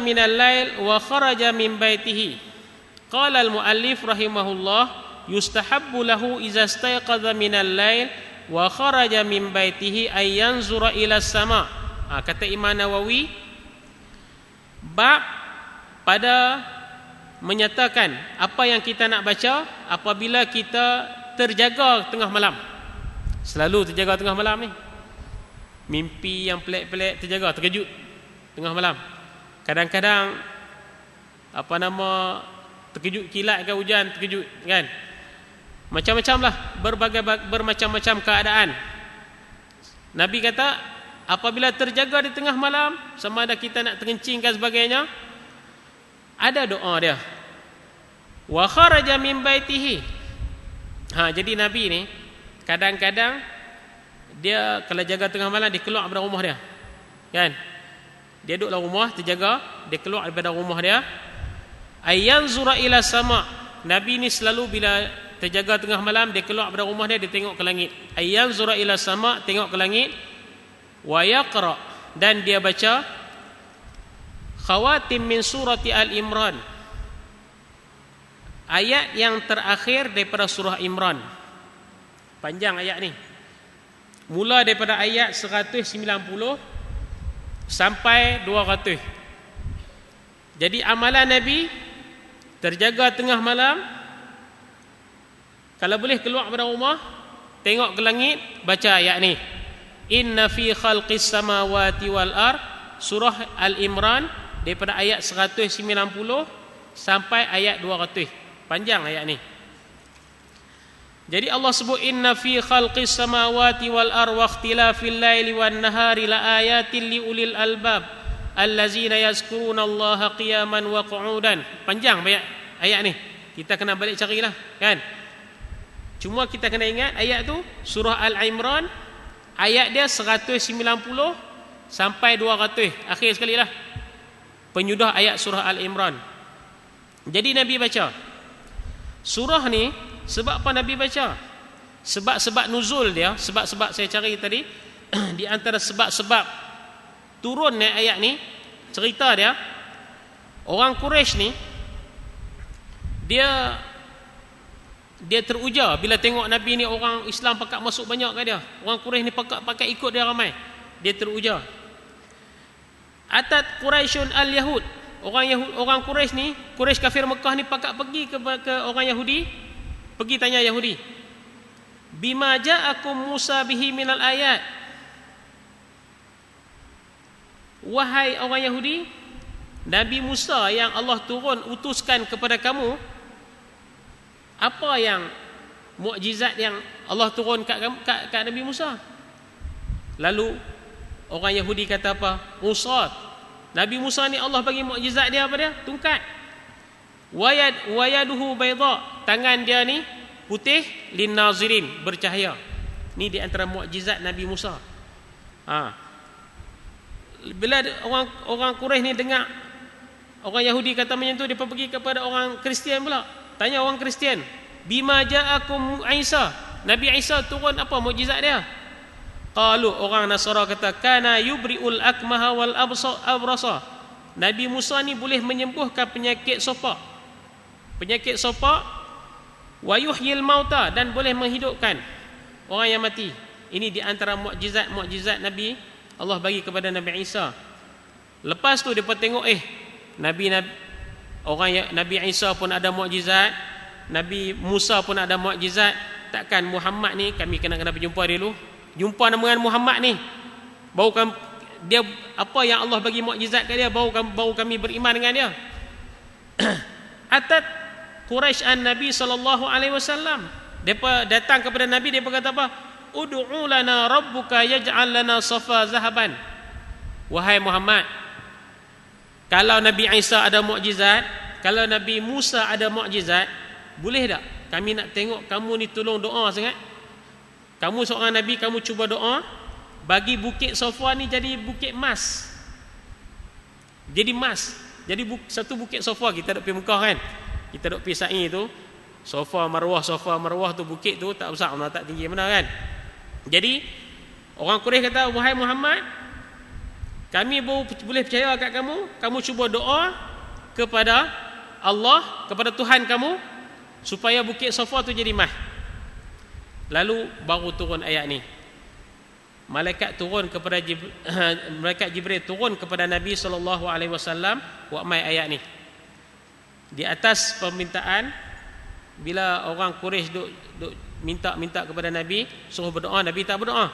minal lail wa kharaja min baitihi. Qala al-muallif rahimahullah yustahabbu lahu idza istayqadha minal lail wa kharaja min baitihi ay yanzura ila sama. Kata Imam Nawawi, bab pada menyatakan apa yang kita nak baca apabila kita terjaga tengah malam. Selalu terjaga tengah malam ni. Mimpi yang pelik-pelik, terjaga, terkejut tengah malam. Kadang-kadang terkejut kilat ke hujan, terkejut kan. Macam-macam lah, bermacam-macam keadaan. Nabi kata apabila terjaga di tengah malam, sama ada kita nak terkencing dan sebagainya, ada doa dia. Wa kharaja min baitihi. Jadi Nabi ni kadang-kadang dia kalau jaga tengah malam, dia keluar daripada rumah dia. Kan? Dia duduk dalam rumah, terjaga, dia keluar daripada rumah dia. Ayanzura ila sama. Nabi ni selalu bila terjaga tengah malam, dia keluar daripada rumah dia, dia tengok ke langit. Ayanzura ila sama, tengok ke langit. Wa yaqra, dan dia baca khawatim min surati Al-Imran, ayat yang terakhir daripada surah Imran. Panjang ayat ni, mula daripada ayat 190 sampai 200. Jadi amalan Nabi terjaga tengah malam, kalau boleh keluar dari rumah, tengok ke langit, baca ayat ni. Inna fi khalqis samawati wal ard, surah Al-Imran, daripada ayat 190 sampai ayat 200. Panjang ayat ni. Jadi Allah sebut inna fi khalqis samawati wal ard wa ikhtilafil laili wan nahari la ayatin li ulil albab allazina yazkurunallaha qiyaman wa qu'udan. Panjang ayat ni. Kita kena balik carilah, kan? Cuma kita kena ingat ayat tu surah Al-Imran, ayat dia 190 sampai 200. Akhir sekali lah penyudah ayat surah Al-Imran. Jadi Nabi baca surah ni. Sebab apa Nabi baca? Sebab-sebab nuzul dia, sebab-sebab saya cari tadi, di antara sebab-sebab turunnya ayat ni, cerita dia, orang Quraisy ni dia teruja bila tengok Nabi ni orang Islam pakat masuk banyak kat dia. Orang Quraisy ni pakat ikut dia ramai. Dia teruja. Atat Quraisyun al-Yahud. Orang Quraisy ni, Quraisy kafir Mekah ni pakat pergi ke orang Yahudi. Pergi tanya Yahudi, bima ja'akum Musa bihi minal ayat. Wahai orang Yahudi, Nabi Musa yang Allah utuskan kepada kamu, apa yang mukjizat yang Allah turun kat Nabi Musa? Lalu orang Yahudi kata apa? Musa, Nabi Musa ni Allah bagi mukjizat dia apa dia? Tungkat. Wayaduhu bayda, tangan dia ni putih, lin nazirin, bercahaya. Ni di antara mukjizat Nabi Musa. Bila orang Quraisy ni dengar orang Yahudi kata macam tu, dia pergi kepada orang Kristian pula. Tanya orang Kristian, bima ja'akum Isa, Nabi Isa turun apa mukjizat dia? Qalu, orang Nasara kata, kana yubri'ul akmaha wal abrasa. Nabi Musa ni boleh menyembuhkan penyakit sopak, wa yuhyil mauta, dan boleh menghidupkan orang yang mati. Ini di antara mukjizat Nabi Allah bagi kepada Nabi Isa. Lepas tu dia tengok Nabi Isa pun ada mukjizat, Nabi Musa pun ada mukjizat, takkan Muhammad ni kami kena berjumpa dia dulu. Jumpa dengan Muhammad ni, baru dia apa yang Allah bagi mukjizat ke dia, baru kami beriman dengan dia. Atat Quraisy an-Nabi sallallahu alaihi wasallam, depa datang kepada Nabi, dia berkata apa? Ud'u lana rabbuka yaj'al lana safa zahaban. Wahai Muhammad, kalau Nabi Isa ada mukjizat, kalau Nabi Musa ada mukjizat, boleh tak kami nak tengok kamu ni tolong doa sangat? Kamu seorang Nabi, kamu cuba doa bagi bukit Safa ni jadi bukit emas. Jadi emas. Jadi satu bukit Safa, kita duk pergi Mekah kan, kita duk pergi sa'i tu, Safa Marwah tu, bukit tu tak besar mana, tak tinggi mana kan. Jadi orang Quraisy kata, wahai Muhammad, Kami boleh percaya kat kamu cuba doa kepada Allah, kepada Tuhan kamu supaya bukit Safa tu jadi mah. Lalu baru turun ayat ni. Malaikat Jibril turun kepada Nabi SAW buat mai ayat ni. Di atas permintaan, bila orang Quraisy duk minta kepada Nabi suruh berdoa, Nabi tak berdoa.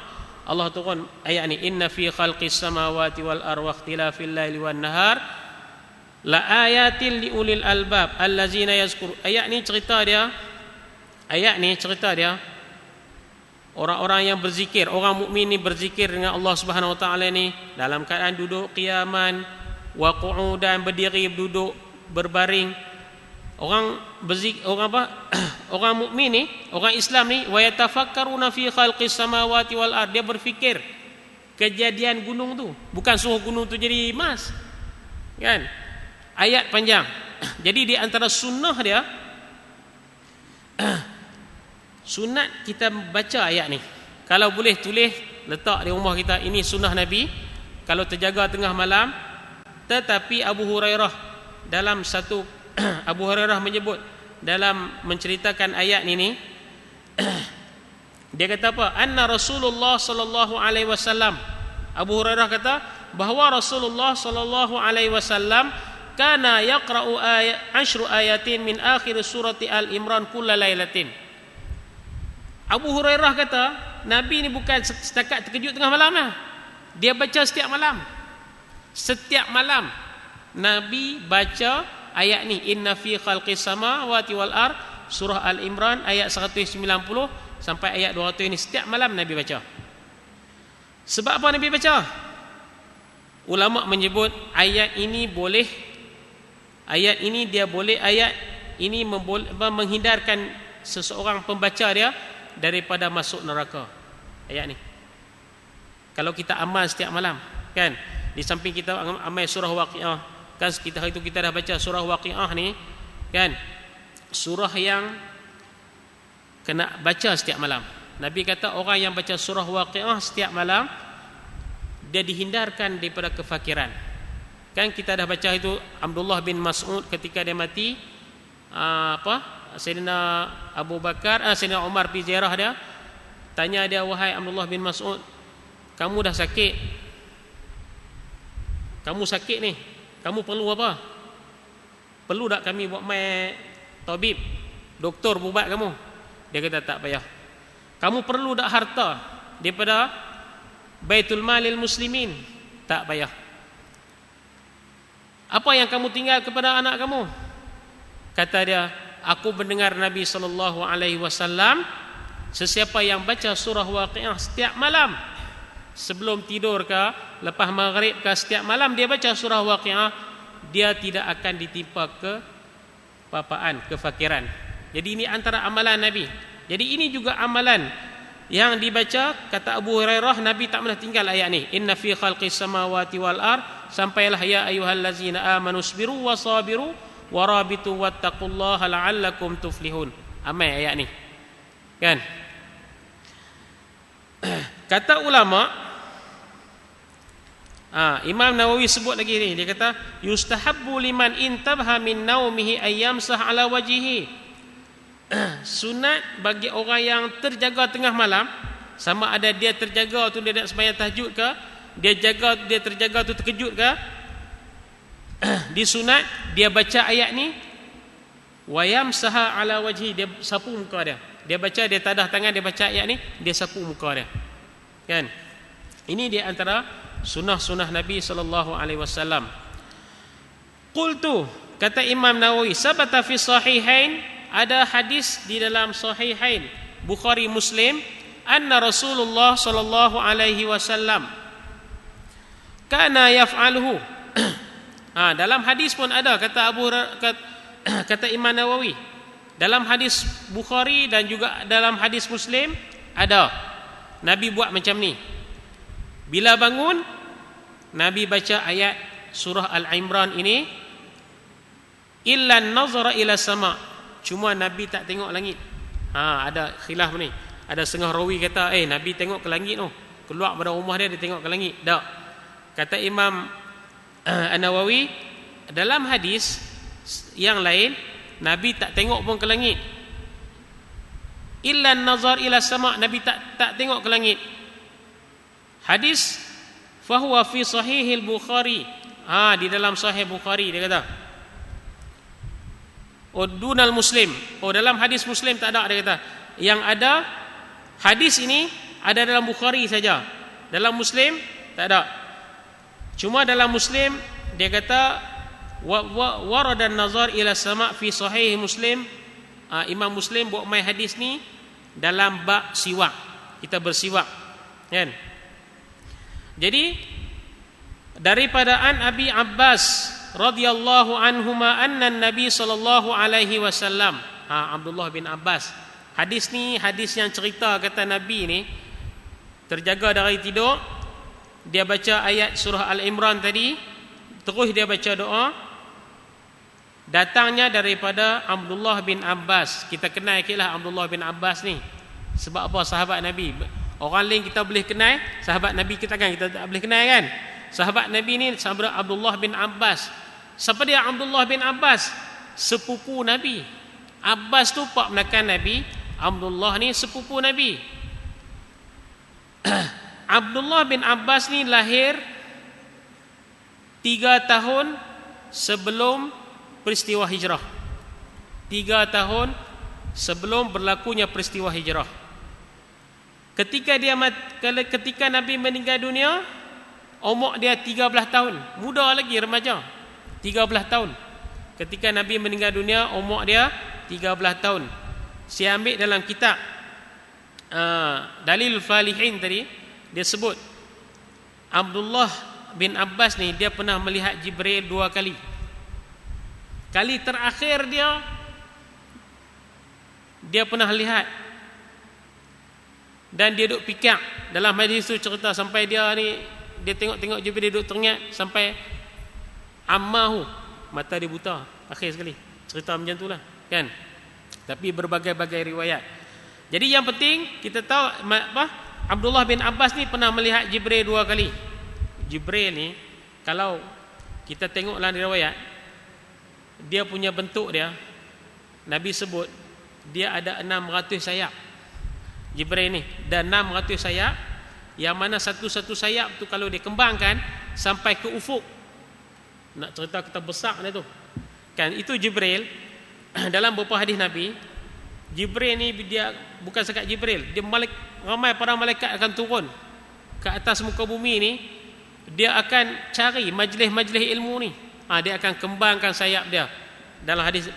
Allah turun ayat ni, inna fi khalqis samawati wal ardi wa ikhtilafil laili wan nahar la ayatin li ulil albab allazina yazkur. Ayat ni cerita dia orang-orang yang berzikir, orang mukmin ni berzikir dengan Allah Subhanahu wa taala ni dalam keadaan duduk qiyaman wa qu'udan, berdiri, duduk, berbaring. Orang mukmin ni, orang Islam ni, wa yatafakkaruna fi khalqis samawati wal ard, dia berfikir kejadian gunung tu, bukan suruh gunung tu jadi emas. Kan? Ayat panjang. Jadi di antara sunnah dia, sunat kita baca ayat ni. Kalau boleh tulis, letak di rumah kita, ini sunnah Nabi kalau terjaga tengah malam. Tetapi Abu Hurairah menyebut dalam menceritakan ayat ini, dia kata apa? Anna Rasulullah sallallahu alaihi wasallam, Abu Hurairah kata bahawa Rasulullah sallallahu alaihi wasallam kana yaqra'u ashru ayatin min akhir surati Al-Imran kulla lailatin. Abu Hurairah kata Nabi ni bukan setakat terkejut tengah malam lah. Dia baca setiap malam. Setiap malam Nabi baca ayat ni, inna fi khalqis samawati wal ard, surah Al-Imran ayat 190 sampai ayat 200 ini setiap malam Nabi baca. Sebab apa Nabi baca? Ulama menyebut ayat ini menghindarkan seseorang pembaca dia daripada masuk neraka. Ayat ni kalau kita amal setiap malam, kan, di samping kita amal surah Waqiah, kan kita hari itu kita dah baca surah Waqiah ni, kan, surah yang kena baca setiap malam. Nabi kata orang yang baca surah Waqiah setiap malam, dia dihindarkan daripada kefakiran. Kan kita dah baca itu Abdullah bin Mas'ud ketika dia mati, Sayyidina Abu Bakar, Sayyidina Umar pergi ziarah dia, tanya dia, wahai Abdullah bin Mas'ud, kamu dah sakit, ni, kamu perlu apa? Perlu tak kami buat mai tabib, doktor buat kamu? Dia kata tak payah. Kamu perlu tak harta daripada Baitul Malil Muslimin? Tak payah. Apa yang kamu tinggal kepada anak kamu? Kata dia, aku mendengar Nabi SAW, sesiapa yang baca surah Waqiah setiap malam sebelum tidur ke lepas maghrib ke, setiap malam dia baca surah Waqiah, dia tidak akan ditimpa kepapaan, kefakiran. Jadi ini antara amalan Nabi. Jadi ini juga amalan yang dibaca. Kata Abu Hurairah, Nabi tak pernah tinggal ayat ni, inna fi khalqis samawati wal ard, sampailah ya ayyuhallazina amanu sabiru wasabiru warabitu wattaqullaha la'allakum tuflihun. Amai ayat ni, kan. Kata ulama, Imam Nawawi sebut lagi ni, dia kata yustahabbu liman intabha min naumihi ayyamsah ala wajhihi. Sunat bagi orang yang terjaga tengah malam, sama ada dia terjaga tu dia nak sembahyang tahajud ke, dia terjaga tu terkejut ke, disunat dia baca ayat ni, wayamsaha ala wajhi, dia sapu muka dia. Dia baca, dia tadah tangan, dia baca ayat ni, dia sapu muka dia. Kan? Ini di antara sunnah-sunnah Nabi sallallahu alaihi wasallam. Qultu, kata Imam Nawawi, sabata fi sahihain, ada hadis di dalam sahihain Bukhari Muslim, anna Rasulullah sallallahu alaihi wasallam kana yaf'aluhu. Dalam hadis pun ada, kata Imam Nawawi, dalam hadis Bukhari dan juga dalam hadis Muslim ada Nabi buat macam ni. Bila bangun, Nabi baca ayat surah Al-Imran ini, illa nazara ila sama, cuma Nabi tak tengok langit. Ada khilaf ni. Ada setengah rawi kata Nabi tengok ke langit tu, keluar pada rumah dia tengok ke langit. Tak. Kata Imam An-Nawawi, dalam hadis yang lain Nabi tak tengok pun ke langit. Illa nazar ila sama', Nabi tak tengok ke langit. Hadis fahuwa fi sahihil Bukhari. Di dalam sahih Bukhari dia kata. Dunal Muslim. Dalam hadis Muslim tak ada, dia kata. Yang ada hadis ini ada dalam Bukhari saja. Dalam Muslim tak ada. Cuma dalam Muslim dia kata warada an-nazar ila sama' fi sahih Muslim. Imam Muslim buat mai hadis ni dalam bab siwak. Kita bersiwak, kan? Jadi daripada an Abi Abbas radhiyallahu anhuma anna Nabi sallallahu alaihi wasallam, Abdullah bin Abbas. Hadis ni hadis yang cerita kata Nabi ni terjaga dari tidur, dia baca ayat surah Al-Imran tadi, terus dia baca doa. Datangnya daripada Abdullah bin Abbas. Kita kenal lah Abdullah bin Abbas ni. Sebab apa? Sahabat Nabi. Orang lain kita boleh kenal, sahabat Nabi kita tak boleh kenal, kan? Sahabat Nabi ni sahabat Abdullah bin Abbas. Siapa dia Abdullah bin Abbas? Sepupu Nabi. Abbas tu pak menakan Nabi, Abdullah ni sepupu Nabi. Abdullah bin Abbas ni lahir 3 tahun sebelum peristiwa hijrah. 3 tahun sebelum berlakunya peristiwa hijrah. Ketika Nabi meninggal dunia, umur dia 13 tahun. Muda lagi, remaja. 13 tahun. Ketika Nabi meninggal dunia, umur dia 13 tahun. Saya ambil dalam kitab Dalil Falihin tadi, dia sebut Abdullah bin Abbas ni dia pernah melihat Jibril 2 kali. Kali terakhir dia pernah lihat, dan dia duduk fikir. Dalam hadis tu cerita sampai dia tengok Jibril, dia duduk teringat sampai ammahu, mata dia buta akhir sekali. Cerita macam itulah, kan? Tapi berbagai-bagai riwayat. Jadi yang penting kita tahu Abdullah bin Abbas ni pernah melihat Jibril 2 kali. Jibril ni kalau kita tengok dalam riwayat, dia punya bentuk dia, Nabi sebut dia ada 600 sayap. Jibril ni dan 600 sayap, yang mana satu-satu sayap tu kalau dikembangkan sampai ke ufuk. Nak cerita kita besar ni tu, kan? Itu Jibril. Dalam beberapa hadis Nabi, Jibril ni dia bukan sekat Jibril, dia ramai para malaikat akan turun ke atas muka bumi ni. Dia akan cari majlis-majlis ilmu ni. Dia akan kembangkan sayap dia. Dalam hadis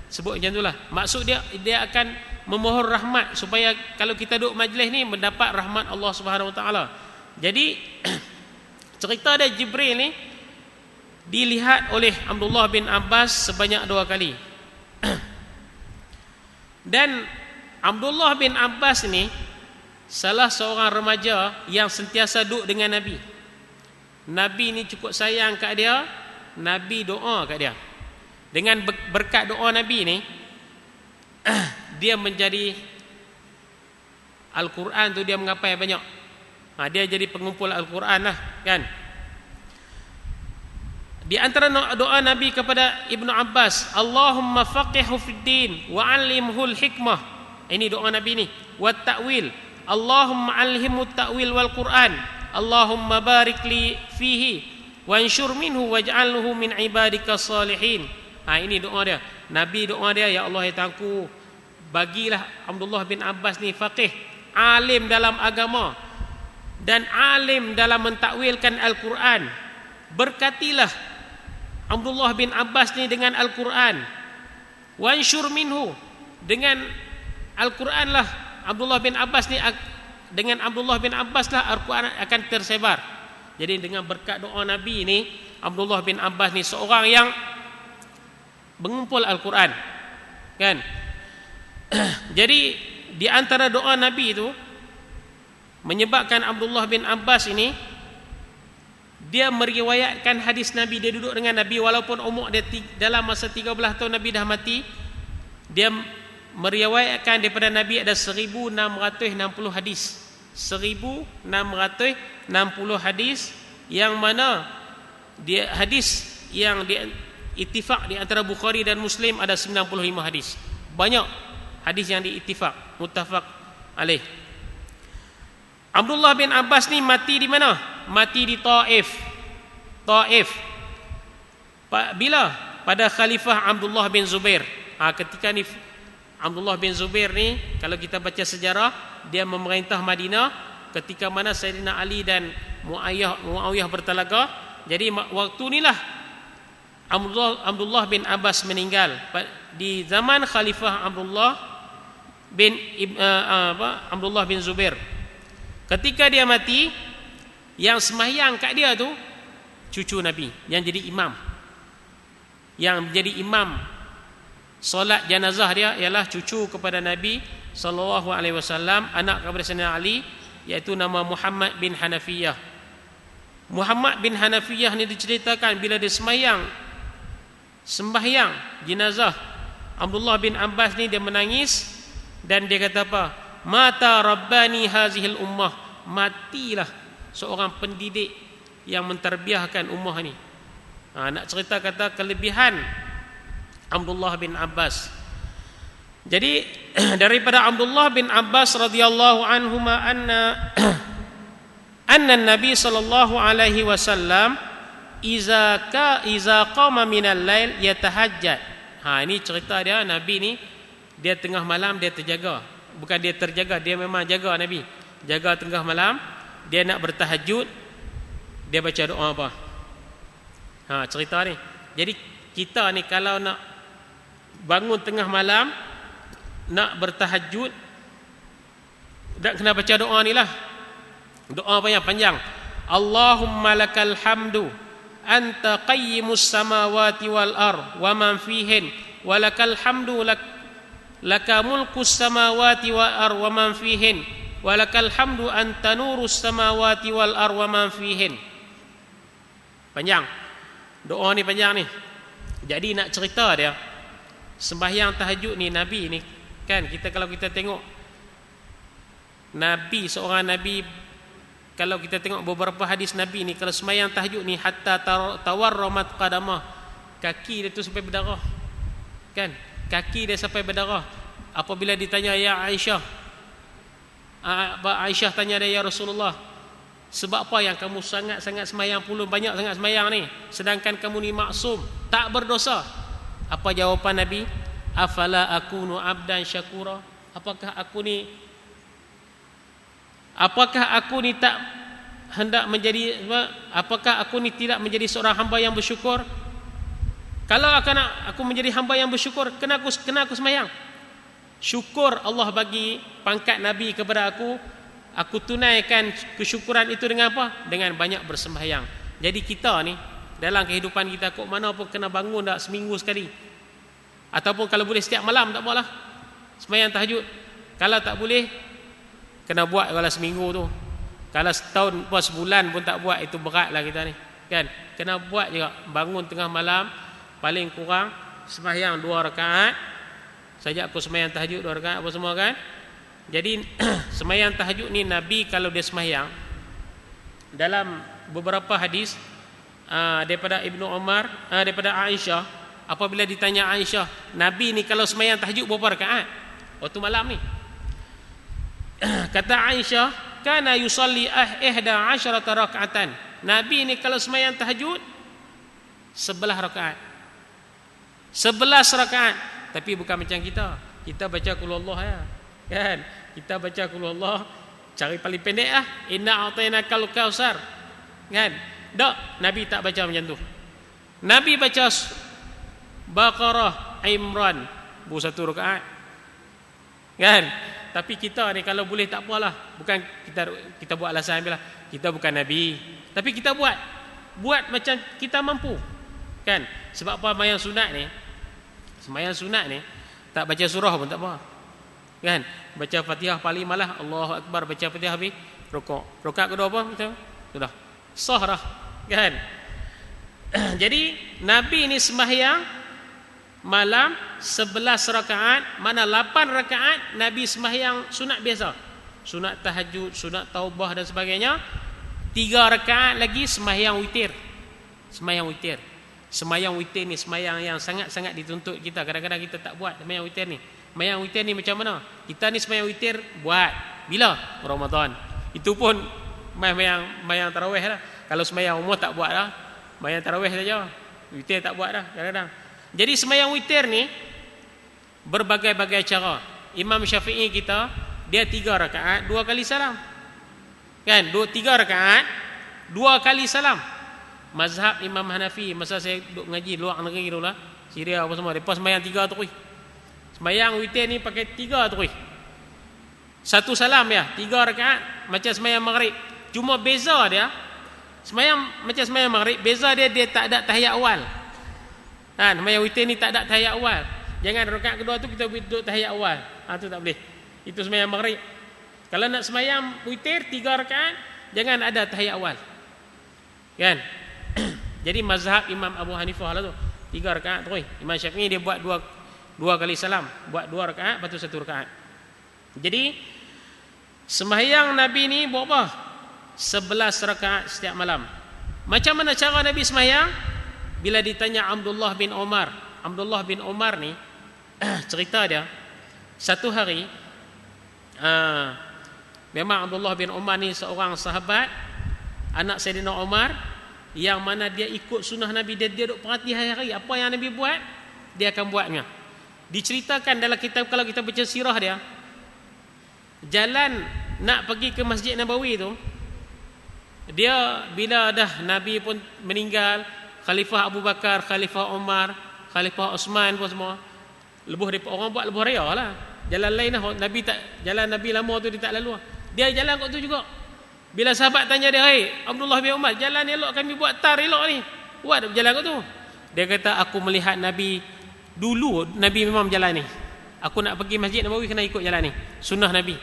sebut macam itulah. Maksud dia akan memohon rahmat supaya kalau kita duduk majlis ni mendapat rahmat Allah Subhanahu Wa Taala. Jadi cerita dia Jibril ni dilihat oleh Abdullah bin Abbas sebanyak 2 kali. Dan Abdullah bin Abbas ni salah seorang remaja yang sentiasa duduk dengan Nabi. Nabi ni cukup sayang kat dia, Nabi doa kat dia. Dengan berkat doa Nabi ni, dia menjadi Al-Quran tu dia mengapai banyak. Dia jadi pengumpul Al-Quran lah, kan? Di antara doa Nabi kepada Ibnu Abbas, Allahumma faqihhu fid din wa 'allimhul hikmah. Ini doa Nabi ni. Wa ta'wil. Allahumma 'allimhu ta'wil wal Quran. Allahumma barik li fihi wa anshur minhu waj'alhu min ibadikas salihin. Ini doa dia. Nabi doa dia, ya Allah ya Tuhanku, bagilah Abdullah bin Abbas ni faqih, alim dalam agama dan alim dalam mentakwilkan Al-Quran. Berkatilah Abdullah bin Abbas ni dengan Al-Quran. Wanshur minhu, dengan Al-Quran lah Abdullah bin Abbas ni, dengan Abdullah bin Abbas lah Al-Quran akan tersebar. Jadi dengan berkat doa Nabi ni, Abdullah bin Abbas ni seorang yang mengumpul Al-Quran, kan? Jadi di antara doa Nabi itu menyebabkan Abdullah bin Abbas ini dia meriwayatkan hadis Nabi. Dia duduk dengan Nabi walaupun umur dia dalam masa 13 tahun Nabi dah mati. Dia meriwayatkan daripada Nabi ada 1660 hadis. 1660 hadis yang mana dia hadis yang ittifaq di antara Bukhari dan Muslim ada 95 hadis. Banyak hadis yang diittifaq, muttafaq alaih. Abdullah bin Abbas ni mati di mana? Mati di Taif. Taif. Bila? Pada Khalifah Abdullah bin Zubair. Ketika ni Abdullah bin Zubair ni, kalau kita baca sejarah, dia memerintah Madinah ketika mana Sayyidina Ali dan Muawiyah bertelaga. Jadi waktu inilah Abdullah bin Abbas meninggal di zaman Khalifah Abdullah bin Zubair. Ketika dia mati, yang sembahyang kat dia tu cucu Nabi yang jadi imam. Yang jadi imam solat jenazah dia ialah cucu kepada Nabi sallallahu alaihi wasallam, anak kepada Sayyidina Ali, iaitu nama Muhammad bin Hanafiyah. Muhammad bin Hanafiyah ni diceritakan bila dia sembahyang jenazah Abdullah bin Abbas ni, dia menangis dan dia kata apa? Mata rabbani hazihil ummah. Matilah seorang pendidik yang menterbiahkan ummah ni. Nak cerita kata kelebihan Abdullah bin Abbas. Jadi daripada Abdullah bin Abbas radhiyallahu anhuma anna Nabi sallallahu alaihi wasallam iza qama minal lail yatahajjad. Ini cerita dia, Nabi ni dia tengah malam dia terjaga. Bukan dia terjaga, dia memang jaga Nabi. Jaga tengah malam, dia nak bertahajud, dia baca doa apa? Cerita ni. Jadi kita ni kalau nak bangun tengah malam nak bertahajud, tak kena baca doa ni lah. Doa apa yang panjang? Allahumma lakal hamdu anta qayyimus samawati wal ard wa man fihin wa lakal hamdu laka mulkus samawati wal ard wa man fihin wa lakal hamdu anta nurus samawati wal ard wa man fihin. Panjang. Doa ni panjang ni. Jadi nak cerita dia, sembahyang tahajud ni Nabi ni kan, kalau kita tengok Nabi, seorang Nabi, kalau kita tengok beberapa hadis Nabi ni, kalau sembahyang tahajud ni hatta tawarramat qadamah, kaki dia tu sampai berdarah. Kan? Kaki dia sampai berdarah. Apabila ditanya ya Aisyah, Aisyah tanya dia, ya Rasulullah, sebab apa yang kamu sangat-sangat sembahyang banyak sangat sembahyang ni, sedangkan kamu ni maksum, tak berdosa? Apa jawapan Nabi? Afala akunu abdan syakura? Apakah aku ni tak hendak menjadi, apakah aku ni tidak menjadi seorang hamba yang bersyukur? Kalau aku menjadi hamba yang bersyukur, kena aku sembahyang. Syukur Allah bagi pangkat Nabi kepada aku tunaikan kesyukuran itu dengan apa? Dengan banyak bersembahyang. Jadi kita ni dalam kehidupan kita, kok mana pun kena bangun dah seminggu sekali, ataupun kalau boleh setiap malam, tak apalah sembahyang tahajud. Kalau tak boleh, kena buat kalau seminggu tu. Kalau setahun pun, sebulan pun tak buat, itu beratlah kita ni kan. Kena buat juga, bangun tengah malam, paling kurang sembahyang 2 rakaat. Saja aku sembahyang tahajud 2 rakaat apa semua kan. Jadi sembahyang tahajud ni Nabi kalau dia sembahyang, dalam beberapa hadis daripada Ibnu Umar, daripada Aisyah, apabila ditanya Aisyah, Nabi ni kalau sembahyang tahajud berapa rakaat waktu malam ni? Kata Aisyah, kana yusalli 11 rakaatan. Nabi ni kalau sembahyang tahajud 11 rakaat. 11 rakaat. Tapi bukan macam kita. Kita baca qul huwallah ya. Kan? Kita baca qul huwallah, cari paling pendek lah. Inna a'tainakal kautsar. Kan? Tak, Nabi tak baca macam tu. Nabi baca Baqarah, Imran, 1 rakaat. Kan? Tapi kita ni kalau boleh tak apalah. Bukan kita buat alasan bila kita bukan Nabi, tapi kita buat macam kita mampu. Kan? Sebab apa sembahyang sunat ni tak baca surah pun tak apa. Kan? Baca Fatihah paling malah Allahu Akbar, baca Fatihah habis rukuk. Rakaat kedua apa? Kita sudah sah dah. Kan? Jadi Nabi ni sembahyang malam 11 rakaat, mana 8 rakaat Nabi sembahyang sunat biasa, sunat tahajud, sunat taubah dan sebagainya. 3 rakaat lagi sembahyang witir. Sembahyang witir. Sembahyang witir ni sembahyang yang sangat-sangat dituntut kita. Kadang-kadang kita tak buat sembahyang witir ni. Sembahyang witir ni macam mana? Kita ni sembahyang witir buat bila? Ramadan. Itu pun sembahyang tarawih lah. Kalau sembahyang umur tak buat lah. Sembahyang tarawih saja. Witir tak buat dah kadang-kadang. Jadi sembahyang witir ni berbagai-bagai cara. Imam Syafi'i kita dia 3 rakaat 2 kali salam. Kan? 3 rakaat 2 kali salam. Mazhab Imam Hanafi, masa saya duduk ngaji luar negeri dulu lah, Syria apa semua, depa sembahyang 3 terus. Sembahyang witir ni pakai 3 terus. Satu salam ya, 3 rakaat macam sembahyang maghrib. Cuma beza dia sembahyang macam sembahyang maghrib, beza dia tak ada tahiyat awal. Kan, sembahyang witir ni tak ada tahiyat awal. Jangan rakaat kedua tu kita duduk tahiyat awal. Tu tak boleh. Itu sembahyang maghrib. Kalau nak sembahyang witir 3 rakaat, jangan ada tahiyat awal. Kan? Jadi mazhab Imam Abu Hanifah lah tu. 3 rakaat terus. Imam Syafi'i dia buat 2 kali salam, buat 2 rakaat, lepas tu 1 rakaat. Jadi sembahyang Nabi ni buat apa? 11 rakaat setiap malam. Macam mana cara Nabi sembahyang? Bila ditanya Abdullah bin Umar ni cerita dia, satu hari memang Abdullah bin Umar ni seorang sahabat anak Sayyidina Umar yang mana dia ikut sunnah Nabi. Dia duduk perhati hari-hari apa yang Nabi buat, dia akan buatnya. Diceritakan dalam kitab, kalau kita baca sirah dia, jalan nak pergi ke Masjid Nabawi tu, dia bila dah Nabi pun meninggal, Khalifah Abu Bakar, Khalifah Umar, Khalifah Osman pun semua, orang buat lebuh raya lah. Jalan lain lah, jalan Nabi lama tu dia tak lalu. Dia jalan kat tu juga. Bila sahabat tanya dia, "Hai Abdullah bin Umar, jalan elok kami buat tar elok ni. Buat jalan kat tu." Dia kata, "Aku melihat Nabi dulu, Nabi memang jalan ni. Aku nak pergi Masjid Nabawi kena ikut jalan ni. Sunnah Nabi."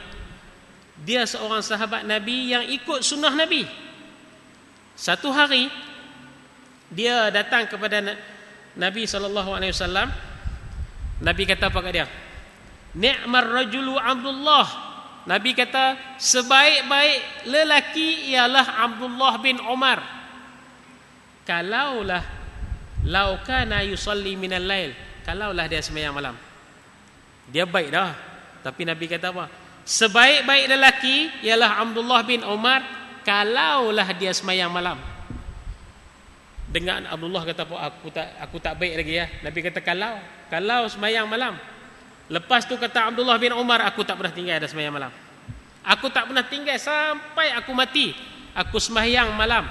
Dia seorang sahabat Nabi yang ikut sunnah Nabi. Satu hari dia datang kepada Nabi SAW. Nabi kata apa kat dia? "Ni'mar rajulu Abdullah." Nabi kata sebaik-baik lelaki ialah Abdullah bin Umar. Kalaulah lau kana yusalli minal lail, kalaulah dia sembahyang malam. Dia baik dah. Tapi Nabi kata apa? Sebaik-baik lelaki ialah Abdullah bin Umar kalaulah dia sembahyang malam. Dengan Abdullah kata apa? Aku tak baik lagi ya. Nabi kata kalau sembahyang malam. Lepas tu kata Abdullah bin Umar, aku tak pernah tinggal dah sembahyang malam. Aku tak pernah tinggal sampai aku mati. Aku sembahyang malam.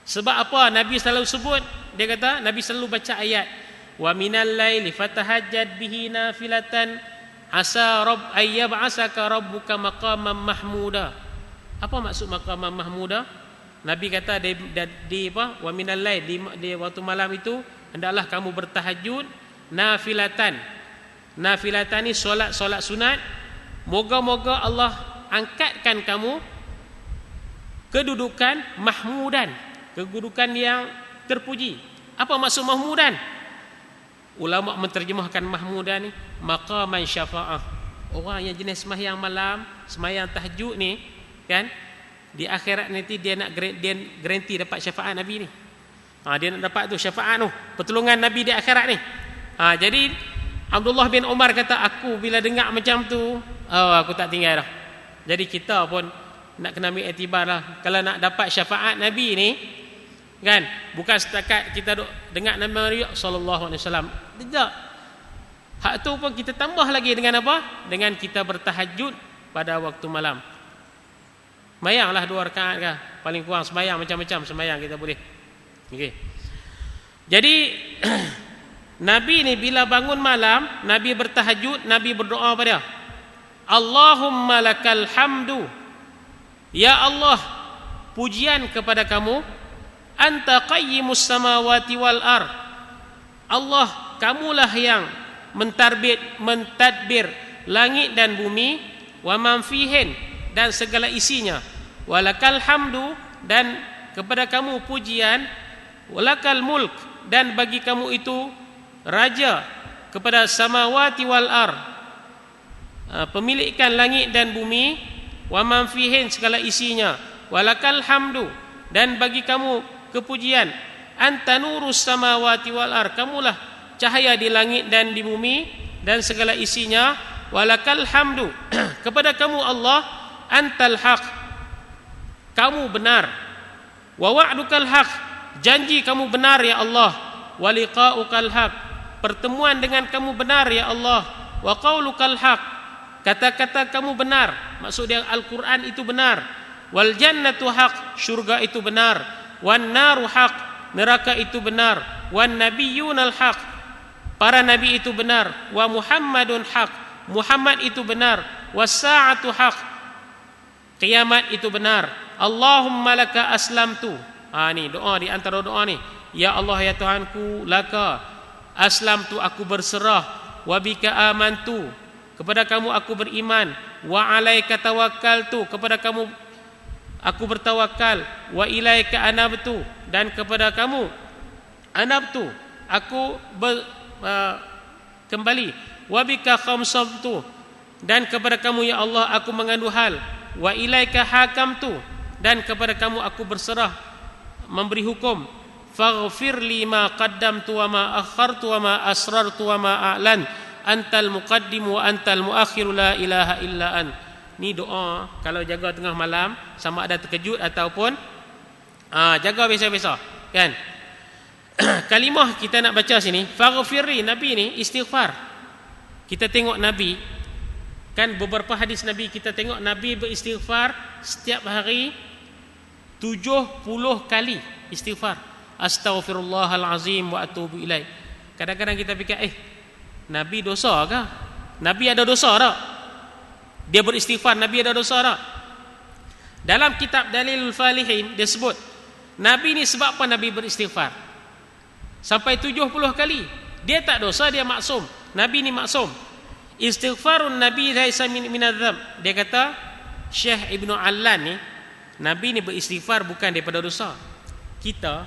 Sebab apa? Nabi selalu sebut, dia kata Nabi selalu baca ayat, "Wa minal laili fatahajjad bihi nafilatan asa rabb ayyab'asaka rabbuka maqaman mahmuda." Apa maksud maqaman mahmuda? Nabi kata di apa? Wa minal lail, di waktu malam itu hendaklah kamu bertahajud nafilatan. Nafilatan ni solat sunat. Moga-moga Allah angkatkan kamu kedudukan mahmudan, kedudukan yang terpuji. Apa maksud mahmudan? Ulama menterjemahkan mahmudan ni maqaman syafa'ah. Orang yang jenis sembahyang malam, sembahyang tahajud ni kan, di akhirat nanti dia nak garanti dapat syafaat Nabi ni. Dia nak dapat tu syafaat tu, pertolongan Nabi di akhirat ni. Jadi Abdullah bin Umar kata, aku bila dengar macam tu, aku tak tinggal dah. Jadi kita pun nak kena ambil iktibar lah. Kalau nak dapat syafaat Nabi ni kan, bukan setakat kita dengar nama Nabi sallallahu alaihi wasallam. Tidak. Hak tu pun kita tambah lagi dengan apa? Dengan kita bertahajud pada waktu malam. Sembayanglah 2 rakaat kah, paling kurang sembayang macam-macam sembayang kita boleh. Okey. Jadi Nabi ni bila bangun malam, Nabi bertahajud, Nabi berdoa pada Allahumma lakal hamdu. Ya Allah, pujian kepada kamu. Anta qayyimus samawati wal ar. Allah, kamulah yang mentadbir langit dan bumi, wa man fihin, dan segala isinya. Walakal hamdu, dan kepada kamu pujian, walakal mulk, dan bagi kamu itu raja, kepada samawati wal ar, pemilikan langit dan bumi, wa man fihin, segala isinya, walakal hamdu, dan bagi kamu kepujian, anta nurus samawati wal ar, kamulah cahaya di langit dan di bumi dan segala isinya, walakal hamdu, kepada kamu Allah, antal haq, kamu benar, wa wa'dukal haq, janji kamu benar ya Allah, wa liqa'ukal haq, pertemuan dengan kamu benar ya Allah, wa qaulukal haq, kata-kata kamu benar, maksud dia Al-Quran itu benar, wal jannatu haq, syurga itu benar, wan naru haq, neraka itu benar, wan nabiyyunal haq, para nabi itu benar, wa Muhammadun haq, Muhammad itu benar, was sa'atu haq, kiamat itu benar. Allahumma laka aslamtu. Ni doa di antara doa ni. Ya Allah ya Tuhanku, laka aslamtu, aku berserah, wa bika amantu, kepada kamu aku beriman, wa alaika tawakkaltu, kepada kamu aku bertawakal, wa ilaika anabtu, dan kepada kamu anabtu, aku kembali, wa bika khamsamtu, dan kepada kamu ya Allah aku mengadu hal, wa ilaika hakamtu, dan kepada kamu aku berserah memberi hukum, faghfir li ma qaddamtu wa ma akhartu wa ma asrartu wa ma a'lan, antal muqaddim wa antal muakhir, la ilaha illa an. Ni doa kalau jaga tengah malam, sama ada terkejut ataupun jaga biasa-biasa, kan? Kalimah kita nak baca sini, faghfirli, Nabi ni istighfar. Kita tengok Nabi, kan beberapa hadis Nabi kita tengok Nabi beristighfar setiap hari 70 kali istighfar. Astaghfirullahalazim wa atubu ilaih. Kadang-kadang kita fikir, Nabi dosa ke? Nabi ada dosa tak? Dia beristighfar, Nabi ada dosa tak? Dalam kitab Dalilul Falihin dia sebut, Nabi ni sebab apa Nabi beristighfar sampai 70 kali? Dia tak dosa, dia maksum. Nabi ni maksum. Istighfarun Nabi laisa min adzab. Dia kata Syekh Ibnu Allan ni, Nabi ni beristighfar bukan daripada dosa. Kita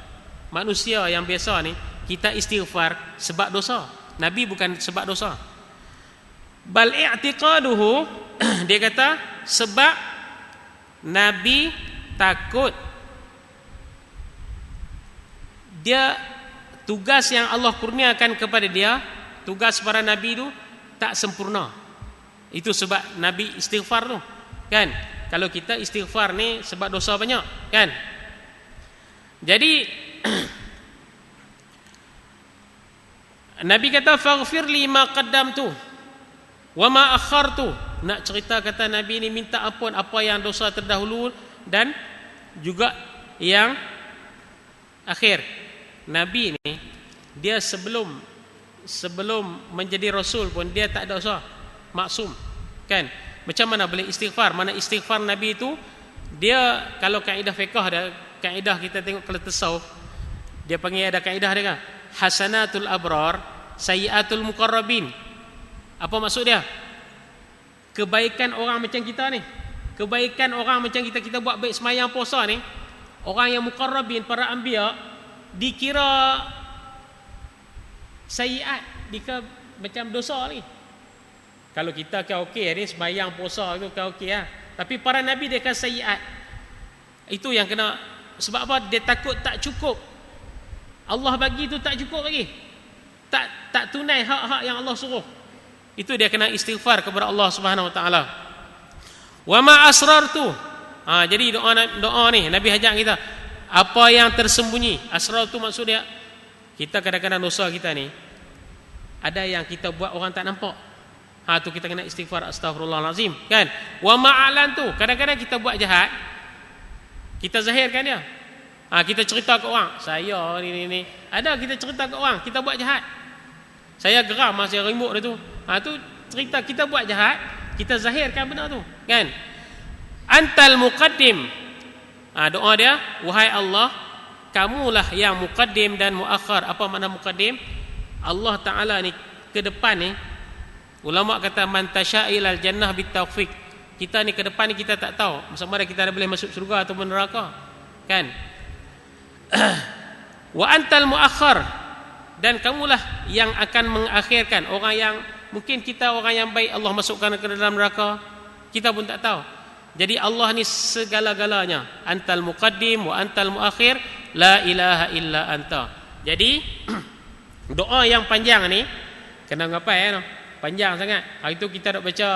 manusia yang biasa ni, kita istighfar sebab dosa. Nabi bukan sebab dosa. Bal i'tiqaduhu, dia kata sebab Nabi takut. Dia tugas yang Allah kurniakan kepada dia, tugas para nabi itu tak sempurna. Itu sebab Nabi istighfar tu, kan? Kalau kita istighfar ni sebab dosa banyak, kan? Jadi Nabi kata faghfir li ma qaddamtu wa ma akhartu. Nak cerita kata Nabi ni minta ampun apa yang dosa terdahulu dan juga yang akhir. Nabi ni dia sebelum menjadi rasul pun dia tak ada dosa, maksum, kan? Macam mana boleh istighfar? Mana istighfar Nabi itu, dia kalau kaedah fiqh, ada kaedah kita tengok kalau tasawuf, dia panggil ada kaedah dia kan, hasanatul abrar sayyiatul muqarrabin. Apa maksud dia? Kebaikan orang macam kita ni, kebaikan orang macam kita buat baik semayang puasa ni, orang yang muqarrabin, para anbiya, dikira sayyiat, dikira macam dosa ni. Kalau kita kan okey ni, sembahyang puasa tu kan okey lah. Tapi para nabi dia kan sayyiat. Itu yang kena. Sebab apa? Dia takut tak cukup. Allah bagi tu tak cukup lagi. Tak tunai hak-hak yang Allah suruh. Itu dia kena istighfar kepada Allah Subhanahu Wa Taala. Wa ma asrartu. Jadi doa ni Nabi ajar kita. Apa yang tersembunyi. Asrar tu maksud dia, kita kadang-kadang dosa kita ni ada yang kita buat orang tak nampak. Tu kita kena istighfar, astaghfirullahalazim, kan? Wa ma'alan tu, kadang-kadang kita buat jahat, kita zahirkan dia. Kita cerita ke orang, saya ni. Ada kita cerita ke orang, kita buat jahat. Saya geram masa remote dia tu. Tu cerita kita buat jahat, kita zahirkan benda tu, kan? Antal muqaddim. Doa dia, wahai Allah, kamulah yang muqaddim dan muakhir. Apa makna muqaddim? Allah Ta'ala ni ke depan ni, ulama kata man tasyailal jannah bitaufiq. Kita ni ke depan ni kita tak tahu sama ada kita ada boleh masuk syurga atau neraka, kan? Wa antal muakhir, dan kamulah yang akan mengakhirkan orang yang mungkin kita orang yang baik Allah masukkan ke dalam neraka, kita pun tak tahu. Jadi Allah ni segala-galanya. Antal muqaddim wa antal muakhir, la ilaha illa anta. Jadi doa yang panjang ni kena ngapai panjang sangat. Hari tu kita nak baca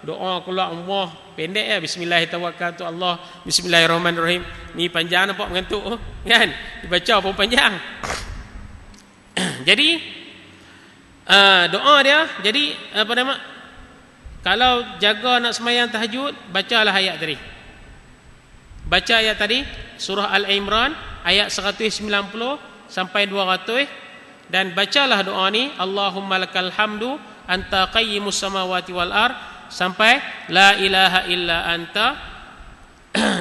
doa keluar rumah pendek bismillahirrahmanirrahim Allah, bismillahirrahmanirrahim. Ni panjang nampak mengantuk kan? Dibaca pun panjang. Jadi doa dia, jadi apa nama? Kalau jaga nak sembahyang tahajud, bacalah ayat tadi. Baca ayat tadi, surah Al-Imran ayat 190 sampai 200, dan bacalah doa ni, Allahumma lakal hamdu anta qayyimus samawati wal ard sampai la ilaha illa anta.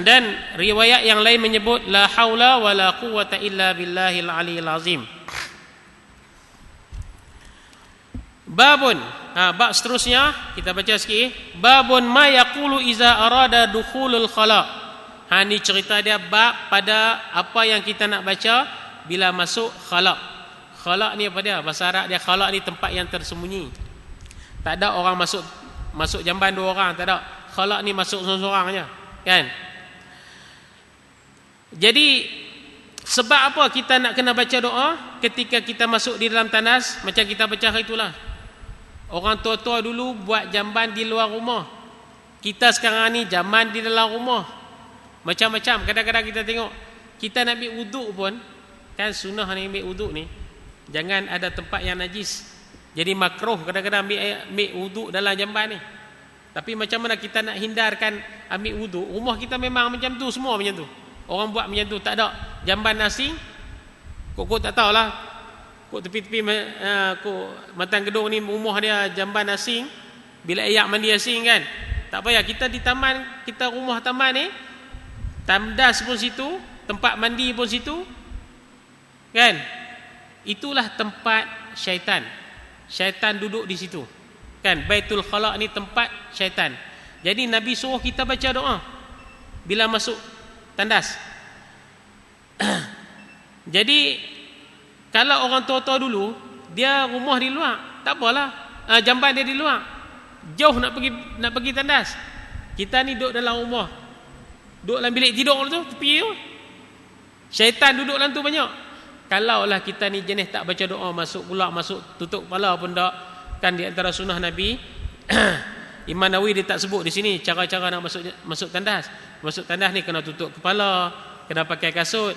Dan riwayat yang lain menyebut la haula wala quwwata illa billahil aliyil azim. Babun, bab seterusnya kita baca sikit. Babun ma yaqulu iza arada dukhulul khala. Ni cerita dia bab pada apa yang kita nak baca bila masuk khala. Khala ni apa dia? Bahasa Arab dia khala ni tempat yang tersembunyi. Tak ada orang masuk jamban dua orang, tak ada. Khala ni masuk seorang-seorang aja, kan? Jadi sebab apa kita nak kena baca doa ketika kita masuk di dalam tandas? Macam kita baca hari itulah. Orang tua-tua dulu buat jamban di luar rumah. Kita sekarang ni jamban di dalam rumah. Macam-macam. Kadang-kadang kita tengok, kita nak ambil wuduk pun, kan sunnah ni ambil wuduk ni, jangan ada tempat yang najis. Jadi makruh kadang-kadang ambil wuduk dalam jamban ni. Tapi macam mana kita nak hindarkan ambil wuduk? Rumah kita memang macam tu, semua macam tu. Orang buat macam tu, tak ada jamban asing. Kok tak tahulah. Kok tepi-tepi kok Matan Gedong ni rumah dia jamban asing, bilik air mandi asing kan. Tak payah, kita di taman, kita rumah taman ni, tandas pun situ, tempat mandi pun situ, kan? Itulah tempat syaitan. Syaitan duduk di situ, kan? Baitul Khala ni tempat syaitan. Jadi Nabi suruh kita baca doa bila masuk tandas. Jadi kalau orang tua-tua dulu, dia rumah di luar, tak apalah, jamban dia di luar, jauh nak pergi tandas. Kita ni duduk dalam rumah, duduk dalam bilik tidur tu, tepi tu, syaitan duduk dalam tu banyak. Kalaulah kita ni jenis tak baca doa, masuk pula, masuk tutup kepala pun tak, kan? Di antara sunnah Nabi Imam Nawawi dia tak sebut di sini cara-cara nak masuk tandas. Masuk tandas ni kena tutup kepala, kena pakai kasut,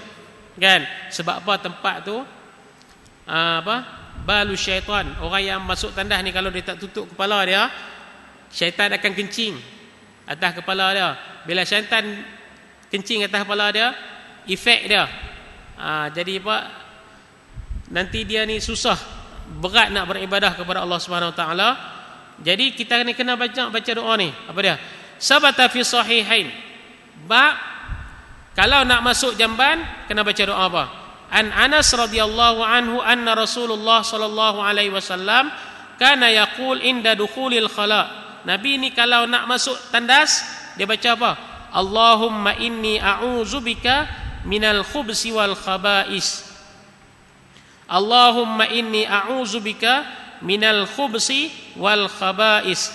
kan? Sebab apa? Tempat tu balu syaitan. Orang yang masuk tandas ni kalau dia tak tutup kepala dia, syaitan akan kencing atas kepala dia. Bila syaitan kencing atas kepala dia, efek dia jadi apa? Nanti dia ni susah, berat nak beribadah kepada Allah Subhanahu Wa Taala. Jadi kita ni kena baca doa ni. Apa dia? Sabata fi sahihain. Kalau nak masuk jamban kena baca doa apa? An Anas radhiyallahu anhu anna Rasulullah sallallahu alaihi wasallam kana yaqul inda dukhulil khala. Nabi ni kalau nak masuk tandas dia baca apa? Allahumma inni a'udzubika minal khubsi wal khaba'is. Allahumma inni a'udzubika minal khubsi wal khaba'is.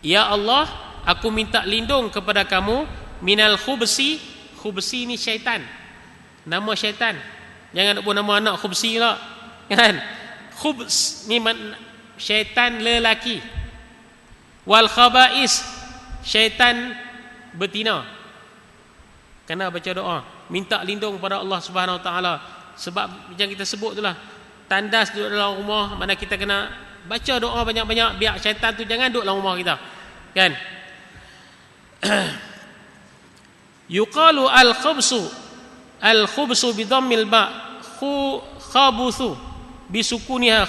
Ya Allah, aku minta lindung kepada kamu minal khubsi. Khubsi ni syaitan, nama syaitan. Jangan nak buat nama anak khubsi lah, kan? Khubs ni syaitan lelaki. Wal khaba'is, syaitan betina. Kena baca doa, minta lindung pada Allah Subhanahu Wa Taala. Sebab yang kita sebut itulah, tandas duduk dalam rumah, mana kita kena baca doa banyak-banyak biar syaitan tu jangan duduk dalam rumah kita, kan? Yuqalu al-khubsu bi dhammil ba, khabuthu bi sukuniha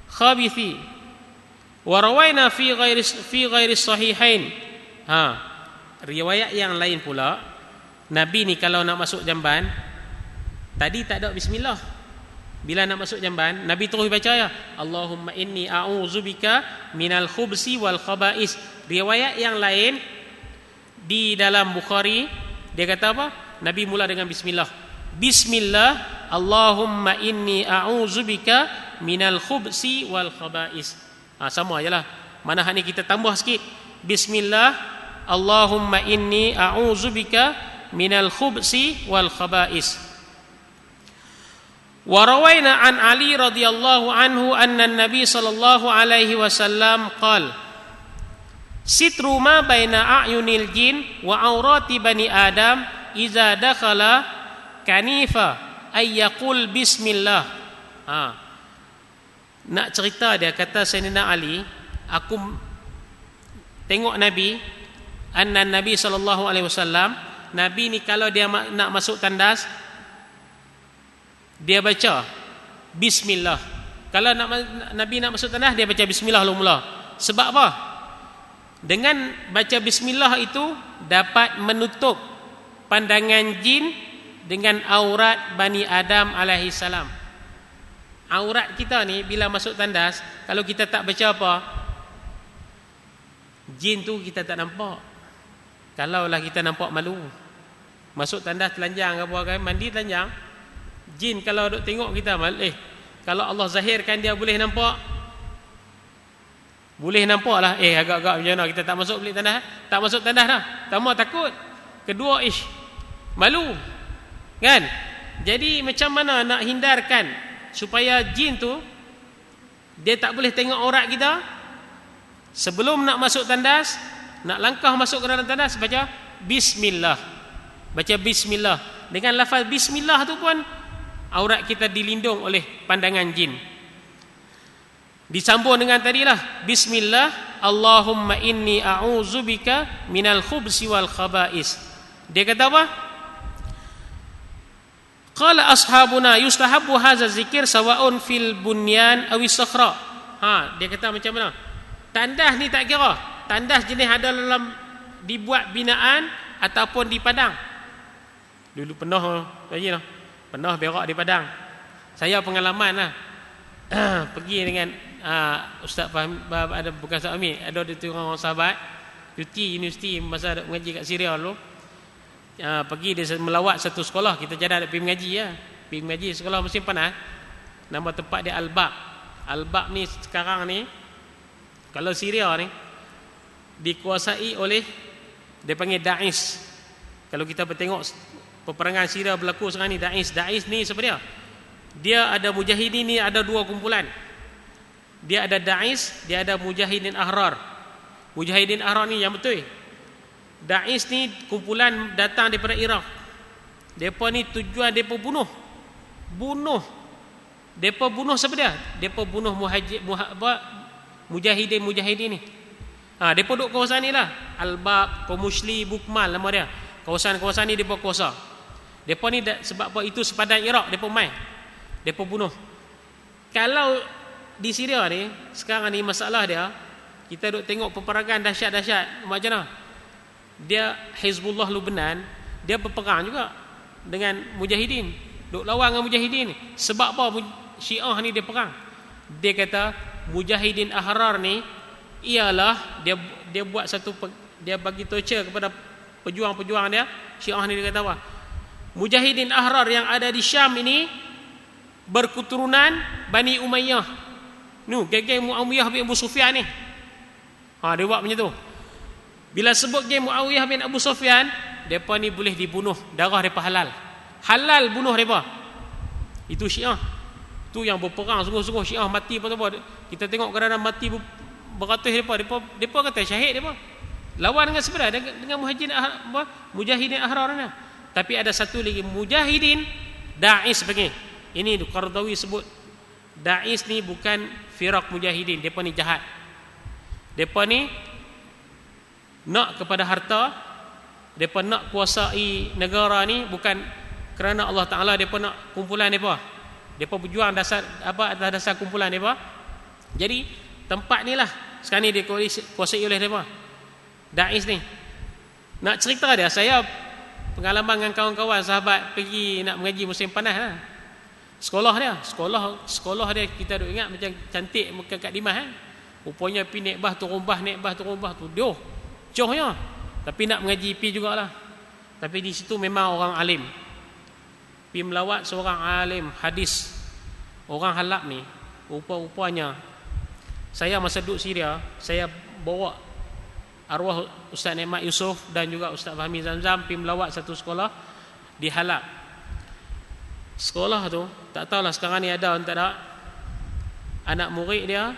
khabithi. Wa rawaina fi ghairi sahihain. Riwayat yang lain pula, Nabi ni kalau nak masuk jamban, tadi tak ada bismillah. Bila nak masuk jamban, Nabi terus baca ya, Allahumma inni a'udzubika minal khubsi wal khaba'is. Riwayat yang lain di dalam Bukhari, dia kata apa? Nabi mula dengan bismillah. Bismillah, Allahumma inni a'udzubika minal khubsi wal khaba'is. Sama ajalah. Mana hak ni kita tambah sikit. Bismillah, Allahumma inni a'udzubika minal khubsi wal khaba'is. Wa rawaina an Ali radhiyallahu anhu anna an-nabi sallallahu alaihi wasallam qala sitru ma baina a'yunil jin wa aurati bani adam iza dakhala kanifa ay yaqul bismillah. Nak cerita dia, kata Sayyidina Ali, aku tengok Nabi, anna Nabi sallallahu alaihi wasallam, Nabi ni kalau dia nak masuk tandas, dia baca bismillah. Kalau Nabi nak masuk tandas, dia baca bismillah mula. Sebab apa? Dengan baca bismillah itu dapat menutup pandangan jin dengan aurat Bani Adam alaihi salam. Aurat kita ni bila masuk tandas, kalau kita tak baca apa, jin tu kita tak nampak. Kalaulah kita nampak malu, masuk tandas telanjang ke apa, mandi telanjang, jin kalau duk tengok kita kalau Allah zahirkan dia boleh nampak, boleh nampak lah, agak-agak macam mana kita tak masuk bilik tandas, tak masuk tandas dah. Pertama takut, kedua malu, kan? Jadi macam mana nak hindarkan supaya jin tu dia tak boleh tengok aurat kita? Sebelum nak masuk tandas, nak langkah masuk ke dalam tandas, baca bismillah. Baca bismillah. Dengan lafaz bismillah tu pun aurat kita dilindung oleh pandangan jin. Disambung dengan tadilah, bismillah, Allahumma inni a'udzubika minal khubsi wal khaba'is. Dia kata apa? Qala ashabuna yustahabbu hadza zikir sawa'un fil bunyan aw sakhra. Dia kata macam mana? Tandas ni tak kira. Tandas jenis ada dalam dibuat binaan ataupun di padang. Dulu pernah pernah berak di padang. Saya pengalaman lah. Pergi dengan Ustaz Fahmi, ada bukan Ustaz Fahmi, ada orang sahabat cuti universiti masa ada mengaji kat Syria dulu. Pergi dia melawat satu sekolah, kita jadah pergi mengaji ya. Pergi mengaji sekolah musim panas. Nama tempat dia Al-Bab. Al-Bab ni sekarang ni kalau Syria ni dikuasai oleh, dia panggil Daesh. Kalau kita bertengok peperangan Syria berlaku sekarang ni, Daesh ni siapa dia? Dia ada Mujahidin ni, ada dua kumpulan. Dia ada Daesh, dia ada Mujahidin Ahrar. Mujahidin Ahrar ni yang betul. Daesh ni kumpulan datang daripada Iraq. Depa ni tujuan depa bunuh. Depa bunuh siapa dia? Depa bunuh Mujahidin ni. Depa duduk kawasan ni lah. Al-Bab, Qumushli, Bukmal nama dia. Kawasan-kawasan ni depa kuasa. Depa ni sebab apa itu sepadan Iraq, depa main. Depa bunuh. Kalau di Syria ni sekarang ni masalah dia, kita duk tengok peperangan dahsyat-dahsyat macam mana? Dia Hizbullah Lubnan, dia berperang juga dengan Mujahidin, duk lawan dengan Mujahidin. Sebab apa Syiah ni dia perang? Dia kata Mujahidin Ahrar ni ialah dia buat satu, dia bagi torture kepada pejuang-pejuang dia. Syiah ni dia kata apa? Mujahidin Ahrar yang ada di Syam ini berketurunan Bani Umayyah. Geng-geng Muawiyah bin Abu Sufyan ni. Dia buat macam tu. Bila sebut geng Muawiyah bin Abu Sufyan, depa ni boleh dibunuh, darah depa halal. Halal bunuh depa. Itu Syiah. Tu yang berperang sungguh-sungguh, Syiah mati apa-apa. Kita tengok kadang-kadang mati beratus depa kata syahid depa. Lawan dengan sebenar dengan Mujahidin Ahrar ni. Tapi ada satu lagi Mujahidin Daesh panggil. Ini Qardawi sebut Daesh ni bukan firak Mujahidin, depa ni jahat. Depa ni nak kepada harta, depa nak kuasai negara ni bukan kerana Allah Taala, depa nak kumpulan depa. Depa berjuang atas dasar kumpulan depa. Jadi tempat ni lah sekarang ni dikuasai oleh depa. Daesh ni. Nak cerita dia, saya pengalaman dengan kawan-kawan sahabat pergi nak mengaji musim panas lah. Sekolah dia kita duk ingat macam cantik muka kat Dimas kan. Rupanya pi naik bas turun bas tu doh. Johnya. Tapi nak mengaji pi jugalah. Tapi di situ memang orang alim. Pi melawat seorang alim hadis. Orang Halab ni rupa-rupanya saya masa duduk Syria, saya bawa arwah Ustaz Nikmat Yusof dan juga Ustaz Fahmi Zamzam pergi melawat satu sekolah di Halab. Sekolah tu tak tahulah sekarang ni ada atau tak ada. Anak murid dia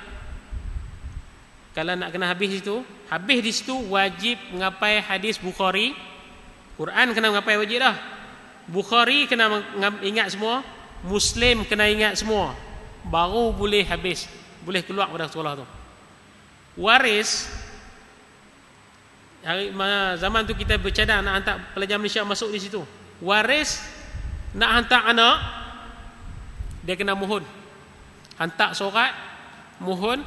kalau nak kena habis di situ wajib mengapai hadis Bukhari. Quran kena mengapai wajib dah. Bukhari kena ingat semua, Muslim kena ingat semua. Baru boleh habis, boleh keluar pada sekolah tu. Waris zaman tu kita bercadang nak hantar pelajar Malaysia masuk di situ. Waris nak hantar anak, dia kena mohon. Hantar surat, mohon.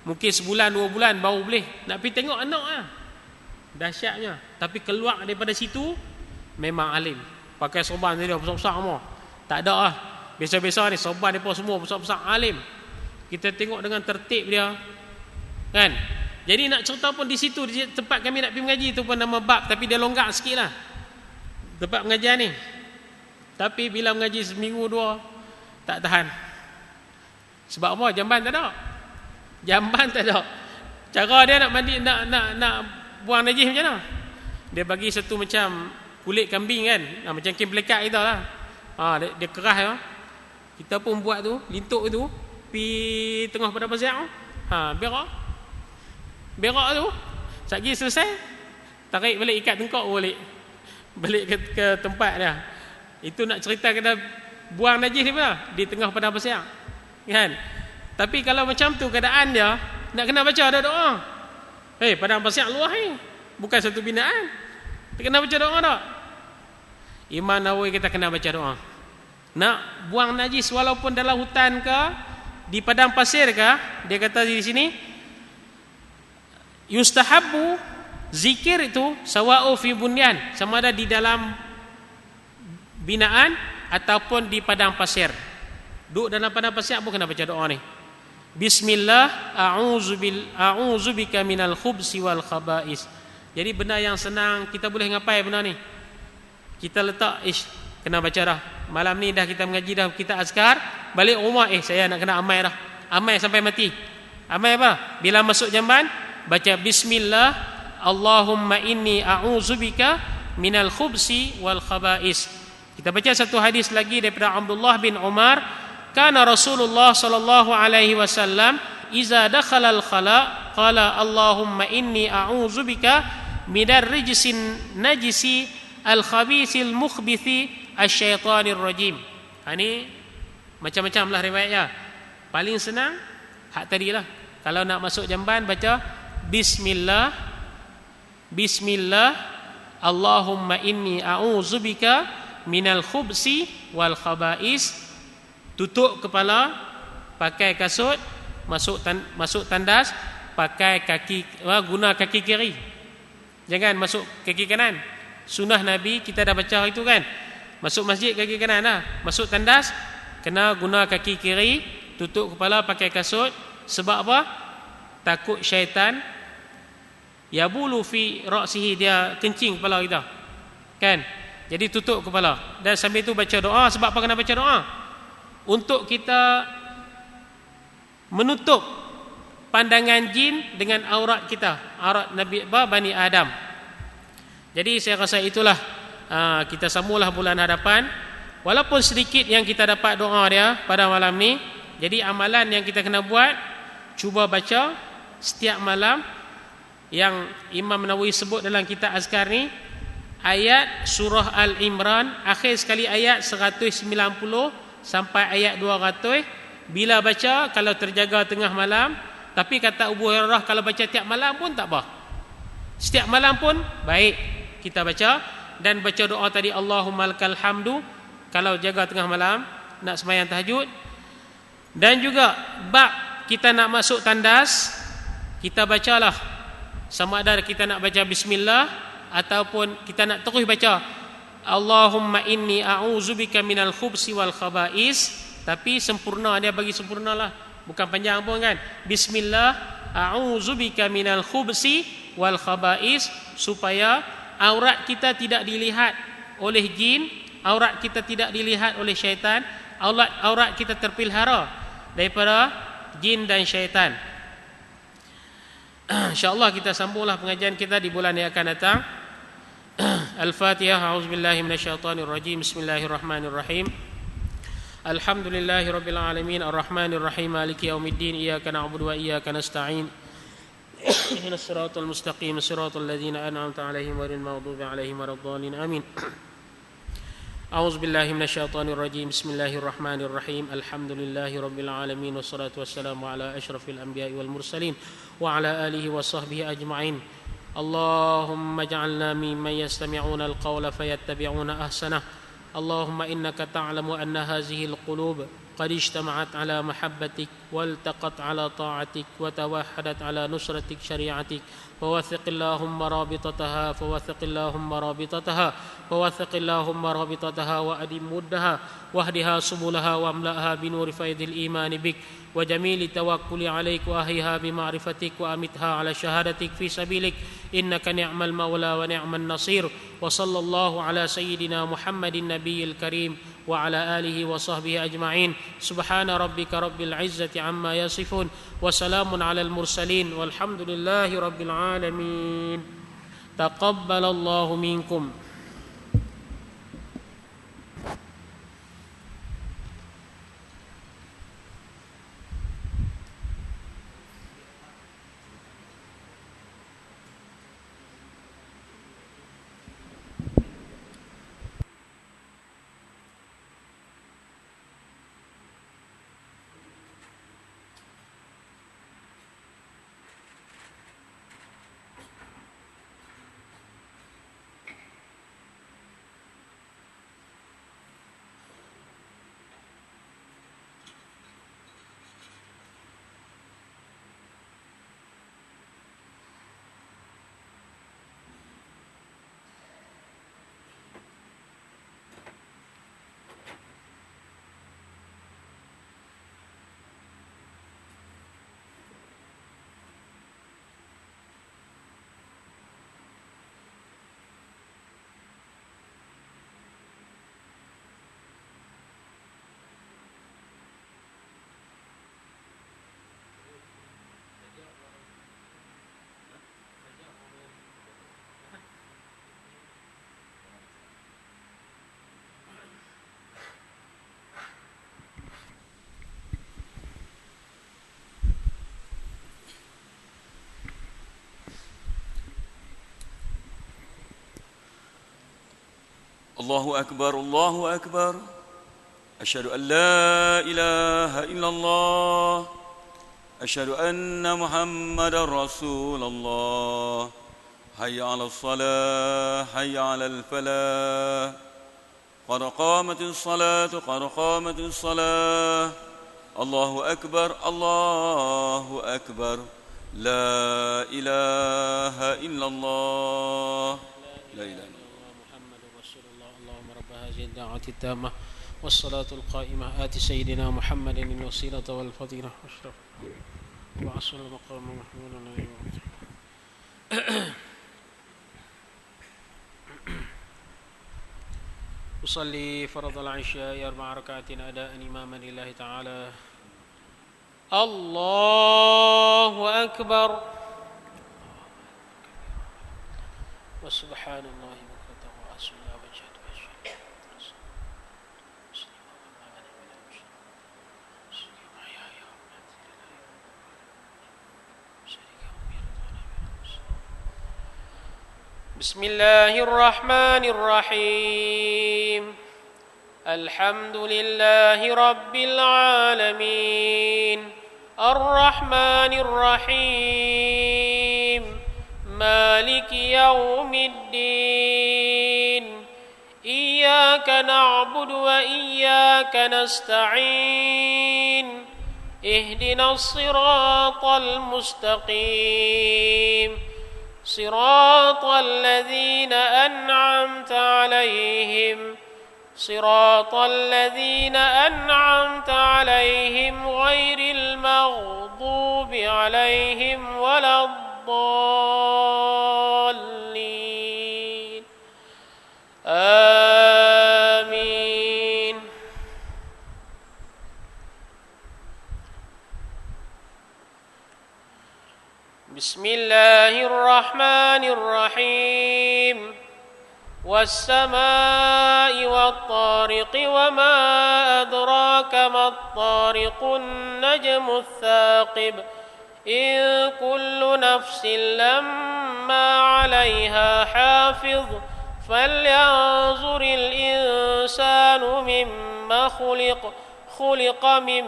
Mungkin sebulan 2 bulan baru boleh nak pergi tengok anak lah. Dahsyatnya. Tapi keluar daripada situ memang alim. Pakai sorban dia besar-besar semua. Tak ada lah. Biasa-biasa ni sorban dia semua besar-besar alim. Kita tengok dengan tertib dia. Kan? Jadi nak cerita pun di situ, di tempat kami nak pergi mengaji tu pun nama bab, tapi dia longgar sikit lah tempat pengajian ni. Tapi bila mengaji seminggu 2 tak tahan. Sebab apa? Jamban tak ada. Jamban tak ada. Cara dia nak mandi, nak buang najis macam mana? Dia bagi satu macam kulit kambing kan, macam kain pelekat kita lah. Dia keras ya. Kita pun buat tu, lintuk tu, pi tengah pada pasar. Berak tu. Satgi selesai, tarik balik, ikat tengkok balik ke tempat dia. Itu nak cerita kena buang najis ni pula di tengah padang pasir. Kan? Tapi kalau macam tu keadaan dia, nak kena baca ada doa. Padang pasir luah ni. Bukan satu binaan. Kena baca doa tak? Imam Nawawi kita kena baca doa. Nak buang najis walaupun dalam hutan ke, di padang pasir ke, dia kata di sini yustahabbu zikir itu sawa'u fi bunyan, sama ada di dalam binaan ataupun di padang pasir. Duduk dalam padang pasir pun kena baca doa ni. Bismillah a'udzubika minal khubsi wal khaba'is. Jadi benda yang senang, kita boleh ngapai benda ni. Kita letak kena baca dah. Malam ni dah kita mengaji dah, kita azkar, balik rumah saya nak kena amai dah. Amai sampai mati. Amai apa? Bila masuk jamban baca bismillah Allahumma inni a'udzubika minal khubsi wal khaba'is. Kita baca satu hadis lagi daripada Abdullah bin Umar, kana Rasulullah sallallahu alaihi wasallam iza dakhala al-khala qala Allahumma inni a'udzubika minar rijsin najisi al-khabisil mukhbithi asyaitanir rajim. Ini macam-macam lah riwayatnya. Paling senang hak tadilah. Kalau nak masuk jamban baca bismillah Allahumma inni a'udzubika minal khubsi wal khaba'is. Tutup kepala, pakai kasut, masuk tandas, pakai guna kaki kiri. Jangan masuk kaki kanan. Sunnah Nabi kita dah baca itu kan. Masuk masjid kaki kanan lah. Masuk tandas kena guna kaki kiri, tutup kepala pakai kasut. Sebab apa? Takut syaitan yabulu fi ra'sihi, dia kencing kepala kita. Kan? Jadi tutup kepala dan sambil itu baca doa. Sebab apa kena baca doa? Untuk kita menutup pandangan jin dengan aurat kita, aurat Nabi Bani Adam. Jadi saya rasa itulah kita sambunglah bulan hadapan. Walaupun sedikit yang kita dapat doa dia pada malam ni. Jadi amalan yang kita kena buat, cuba baca setiap malam yang Imam Nawawi sebut dalam kitab azkar ni, ayat surah Al-Imran, akhir sekali ayat 190 sampai ayat 200. Bila baca, kalau terjaga tengah malam. Tapi kata Abu Hurairah, kalau baca tiap malam pun tak apa. Setiap malam pun baik kita baca. Dan baca doa tadi, Allahumma lakal hamdu, kalau jaga tengah malam nak sembahyang tahajud. Dan juga bab kita nak masuk tandas, kita bacalah, sama ada kita nak baca bismillah ataupun kita nak terus baca Allahumma inni a'udzubika minal khubsi wal khaba'is. Tapi sempurna, dia bagi sempurna lah, bukan panjang pun kan. Bismillah a'udzubika minal khubsi wal khaba'is, supaya aurat kita tidak dilihat oleh jin, aurat kita tidak dilihat oleh syaitan, aurat kita terpelihara daripada jin dan syaitan. InsyaAllah kita sambunglah pengajian kita di bulan yang akan datang. Al-Fatihah. A'udzubillahi minasyaitonirrajim. Bismillahirrahmanirrahim. Alhamdulillahi rabbil alamin arrahmanir rahim maliki yaumiddin iyyaka na'budu wa iyyaka nasta'in ihdinas siratal mustaqim siratal ladzina an'amta 'alaihim ghairil maghdubi 'alaihim waladdallin amin. A'udzubillahi minasyaitonir rajim. Bismillahirrahmanirrahim. Alhamdulillahi rabbil alamin wassalatu wassalamu ala asyrafil anbiya'i wal mursalin wa ala alihi wa sahbihi ajma'in. Allahumma ij'alna mimman yastami'una al-qawla fayattabi'una ahsanah. Allahumma innaka ta'lamu anna hadhihi al-qulub qad ijtama'at ala mahabbatik waltaqat ala ta'atik wa tawahhadat ala nusratik syari'atik. فوثق اللهم رابطتها وأدم مدها واهدها سبلها واملأها بنور فيض الإيمان بك وجميل التوكل عليك وأحيها بمعرفتك وأمتها على شهادتك في سبيلك إنك نعم المولى ونعم النصير. وصلى الله على سيدنا محمد النبي الكريم وعلى آله وصحبه أجمعين. سبحان ربك رب العزة عما يصفون وسلام على المرسلين والحمد لله رب العالمين. تقبل الله منكم. الله أكبر الله أكبر أشهد أن لا إله إلا الله أشهد أن محمدا رسول الله حي على الصلاة حي على الفلاح قد قامت الصلاة قد قامت الصلاة الله أكبر الله أكبر لا إله إلا الله لا إله إلا الله الدعوة التامة والصلاة القائمة آت سيدنا محمد الوسيلة والفضيلة واشرف وعصر المقام محمود الذي أصلي فرض العشاء 4 ركعات أداء إماما لله تعالى. الله أكبر وسبحان الله بكرة وأصيلا وجهد بسم الله الرحمن الرحيم. الحمد لله رب العالمين الرحمن الرحيم مالك يوم الدين إياك نعبد وإياك نستعين اهدنا الصراط المستقيم صراط الذين أنعمت عليهم صراط الذين أنعمت عليهم غير المغضوب عليهم ولا الضالين آمين. بسم الله الرحمن الرحيم والسماء والطارق وما أدراك ما الطارق النجم الثاقب إن كل نفس لما عليها حافظ فلينظر الإنسان مما خلق من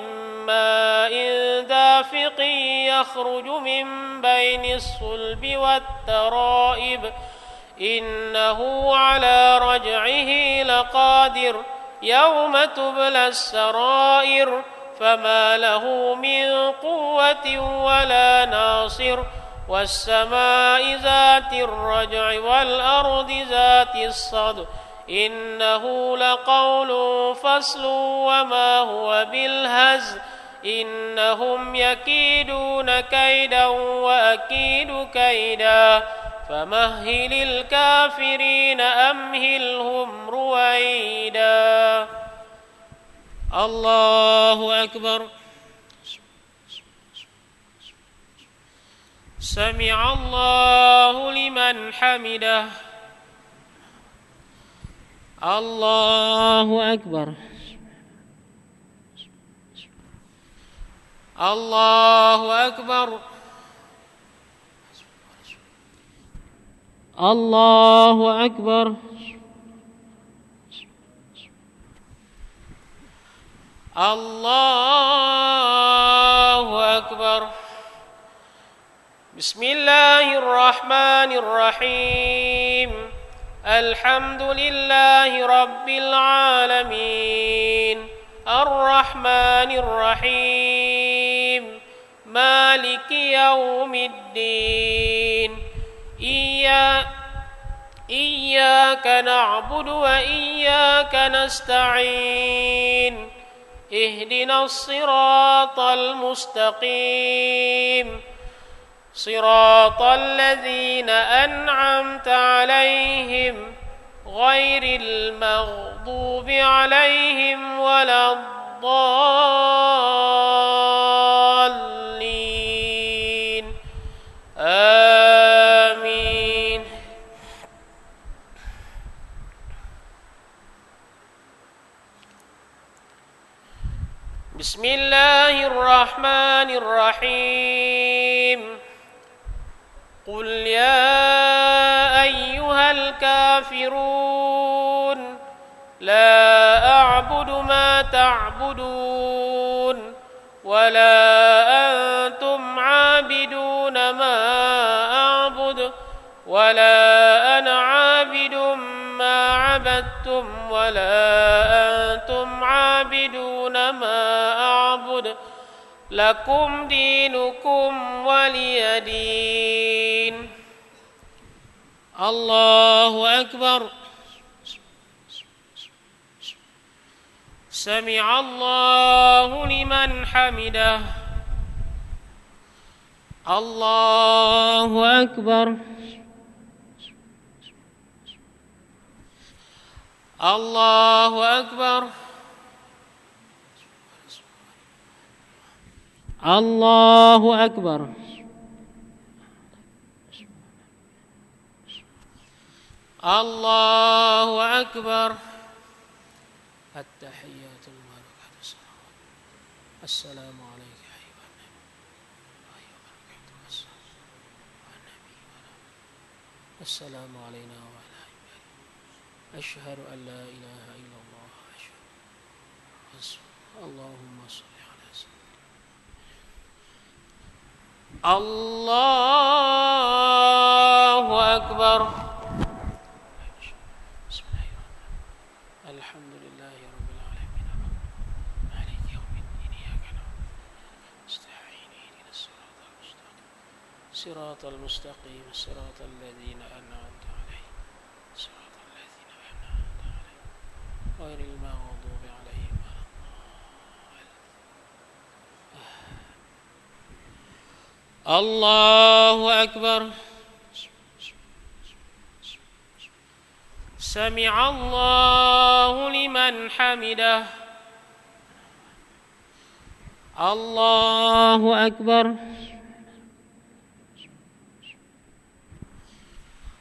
ماء دافق يخرج من بين الصلب والترائب إنه على رجعه لقادر يوم تبلى السرائر فما له من قوة ولا ناصر والسماء ذات الرجع والأرض ذات الصدع إنه لقول فصل وما هو بالهزل إنهم يكيدون كيدا وأكيد كيدا فمهل الكافرين أمهلهم رويدا الله أكبر سمع الله لمن حمده الله أكبر الله أكبر الله أكبر الله أكبر بسم الله الرحمن الرحيم الحمد لله رب العالمين الرحمن الرحيم مالك يوم الدين إياك نعبد وإياك نستعين اهدنا الصراط المستقيم صراط الذين أنعمت عليهم غير المغضوب عليهم ولا الضالين آمين بسم الله الرحمن الرحيم قل يا أيها الكافرون لا أعبد ما تعبدون ولا أنتم عابدون ما أعبد ولا أنا عابد ما عبدتم ولا أنتم عابدون ما أعبد لكم دينكم ولي دين الله أكبر سمع الله لمن حمده الله أكبر الله أكبر الله أكبر الله أكبر التحيات المباركات الصلوات السلام عليك أيها النبي وبركاته والنبي السلام علينا وعلى عباده أشهد أن لا إله إلا الله اللهم صل على سيدنا الله أكبر بسم الله الرحمن الرحيم الحمد لله رب العالمين مالك يوم الدين إياك نعبد نستعين اهدنا الصراط المستقيم صراط الذين أنعمت عليهم غير المغضوب عليهم ولا الضالين الله أكبر سمع الله لمن حمده الله أكبر